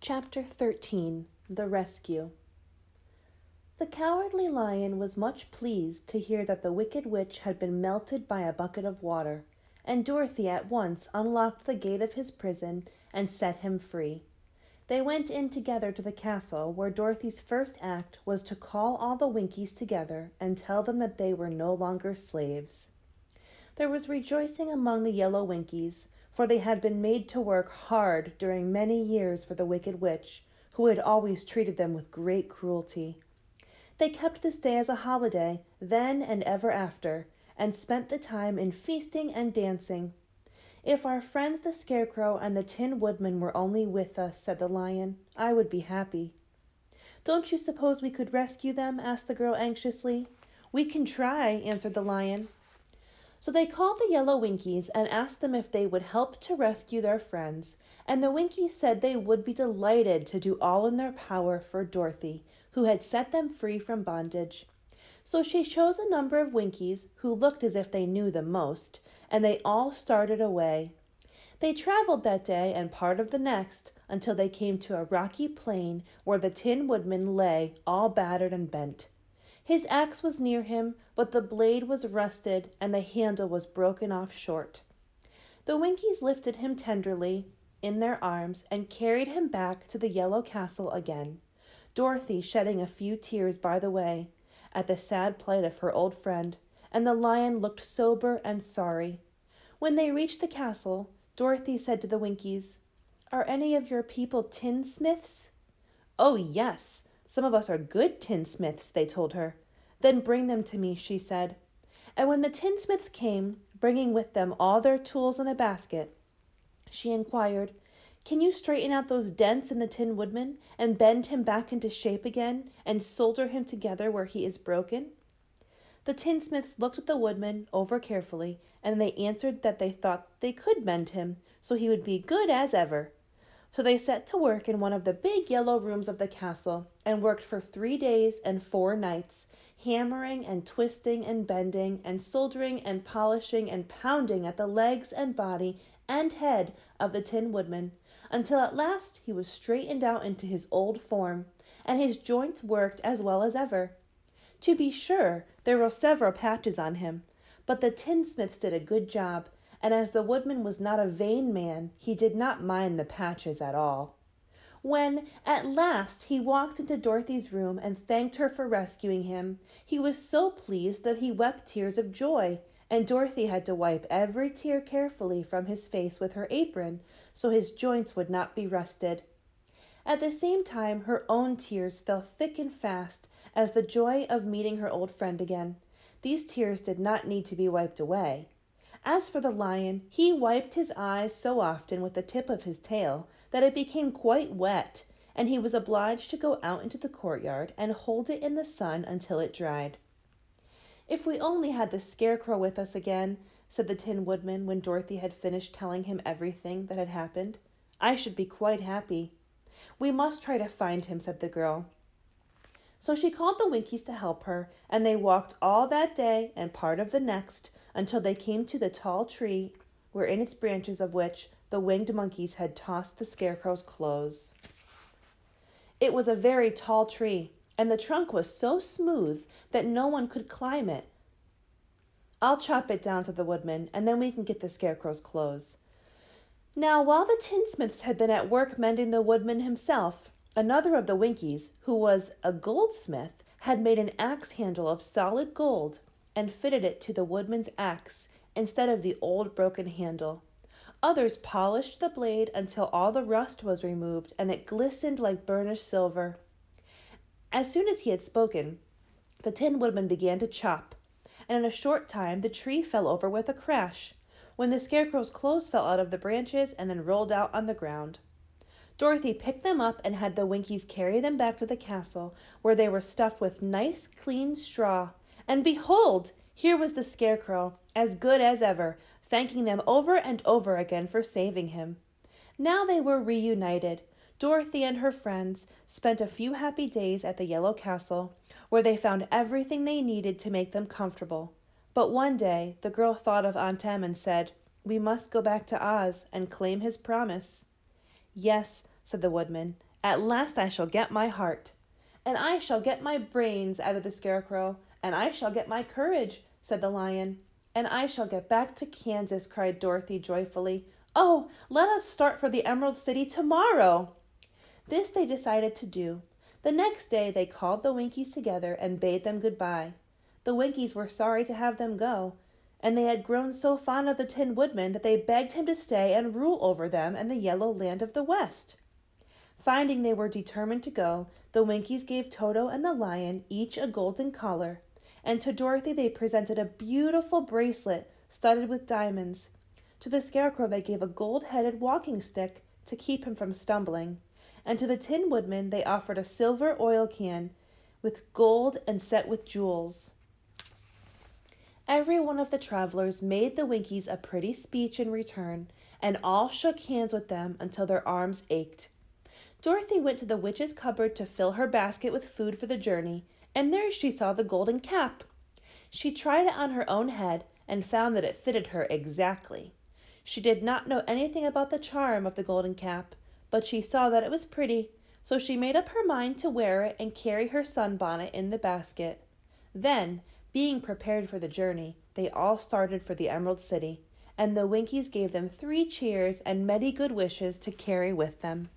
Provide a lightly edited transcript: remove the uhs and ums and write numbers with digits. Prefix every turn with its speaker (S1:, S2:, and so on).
S1: Chapter 13. The Rescue. The Cowardly Lion was much pleased to hear that the Wicked Witch had been melted by a bucket of water, and Dorothy at once unlocked the gate of his prison and set him free. They went in together to the castle, where Dorothy's first act was to call all the Winkies together and tell them that they were no longer slaves. There was rejoicing among the yellow Winkies, for they had been made to work hard during many years for the Wicked Witch, who had always treated them with great cruelty. They kept this day as a holiday, then and ever after, and spent the time in feasting and dancing. "If our friends the Scarecrow and the Tin Woodman were only with us," said the Lion, "I would be happy." "Don't you suppose we could rescue them?" asked the girl anxiously. "We can try," answered the Lion. So they called the yellow Winkies and asked them if they would help to rescue their friends, and the Winkies said they would be delighted to do all in their power for Dorothy, who had set them free from bondage. So she chose a number of Winkies, who looked as if they knew the most, and they all started away. They traveled that day and part of the next until they came to a rocky plain where the Tin Woodman lay all battered and bent. His axe was near him, but the blade was rusted and the handle was broken off short. The Winkies lifted him tenderly in their arms and carried him back to the yellow castle again, Dorothy shedding a few tears by the way, at the sad plight of her old friend, and the Lion looked sober and sorry. When they reached the castle, Dorothy said to the Winkies, "Are any of your people tinsmiths?" "Oh, yes, some of us are good tinsmiths," they told her. "Then bring them to me," she said. And when the tinsmiths came, bringing with them all their tools in a basket, she inquired, "Can you straighten out those dents in the Tin Woodman, and bend him back into shape again, and solder him together where he is broken?" The tinsmiths looked at the Woodman over carefully, and they answered that they thought they could mend him, so he would be good as ever. So they set to work in one of the big yellow rooms of the castle, and worked for 3 days and 4 nights, hammering and twisting and bending and soldering and polishing and pounding at the legs and body and head of the Tin Woodman, until at last he was straightened out into his old form, and his joints worked as well as ever. To be sure, there were several patches on him, but the tinsmiths did a good job, and as the Woodman was not a vain man, he did not mind the patches at all. When, at last, he walked into Dorothy's room and thanked her for rescuing him, he was so pleased that he wept tears of joy, and Dorothy had to wipe every tear carefully from his face with her apron, so his joints would not be rusted. At the same time her own tears fell thick and fast, as the joy of meeting her old friend again. These tears did not need to be wiped away. As for the Lion, he wiped his eyes so often with the tip of his tail that it became quite wet, and he was obliged to go out into the courtyard and hold it in the sun until it dried. "If we only had the Scarecrow with us again," said the Tin Woodman when Dorothy had finished telling him everything that had happened, "I should be quite happy." "We must try to find him," said the girl. So she called the Winkies to help her, and they walked all that day and part of the next until they came to the tall tree, where in its branches of which the winged monkeys had tossed the Scarecrow's clothes. It was a very tall tree, and the trunk was so smooth that no one could climb it. "I'll chop it down," said the Woodman, "and then we can get the Scarecrow's clothes." Now, while the tinsmiths had been at work mending the Woodman himself, another of the Winkies, who was a goldsmith, had made an axe handle of solid gold and fitted it to the Woodman's axe instead of the old broken handle. Others polished the blade until all the rust was removed and it glistened like burnished silver. As soon as he had spoken, the Tin Woodman began to chop, and in a short time the tree fell over with a crash, when the Scarecrow's clothes fell out of the branches and then rolled out on the ground. Dorothy picked them up and had the Winkies carry them back to the castle, where they were stuffed with nice clean straw, and behold! Here was the Scarecrow, as good as ever, thanking them over and over again for saving him. Now they were reunited. Dorothy and her friends spent a few happy days at the Yellow Castle, where they found everything they needed to make them comfortable. But one day the girl thought of Aunt Em and said, "We must go back to Oz and claim his promise." "Yes," said the Woodman, At last I shall get my heart." "And I shall get my brains," added the Scarecrow. "And I shall get my courage," said the Lion. "And I shall get back to Kansas," cried Dorothy joyfully. "Oh, let us start for the Emerald City tomorrow!" This they decided to do. The next day they called the Winkies together and bade them good-bye. The Winkies were sorry to have them go, and they had grown so fond of the Tin Woodman that they begged him to stay and rule over them in the Yellow Land of the West. Finding they were determined to go, the Winkies gave Toto and the Lion each a golden collar, and to Dorothy they presented a beautiful bracelet studded with diamonds. To the Scarecrow they gave a gold-headed walking stick to keep him from stumbling, and to the Tin Woodman they offered a silver oil can with gold and set with jewels. Every one of the travelers made the Winkies a pretty speech in return, and all shook hands with them until their arms ached. Dorothy went to the witch's cupboard to fill her basket with food for the journey, and there she saw the golden cap. She tried it on her own head and found that it fitted her exactly. She did not know anything about the charm of the golden cap, but she saw that it was pretty, so she made up her mind to wear it and carry her sunbonnet in the basket. Then, being prepared for the journey, they all started for the Emerald City, and the Winkies gave them 3 cheers and many good wishes to carry with them.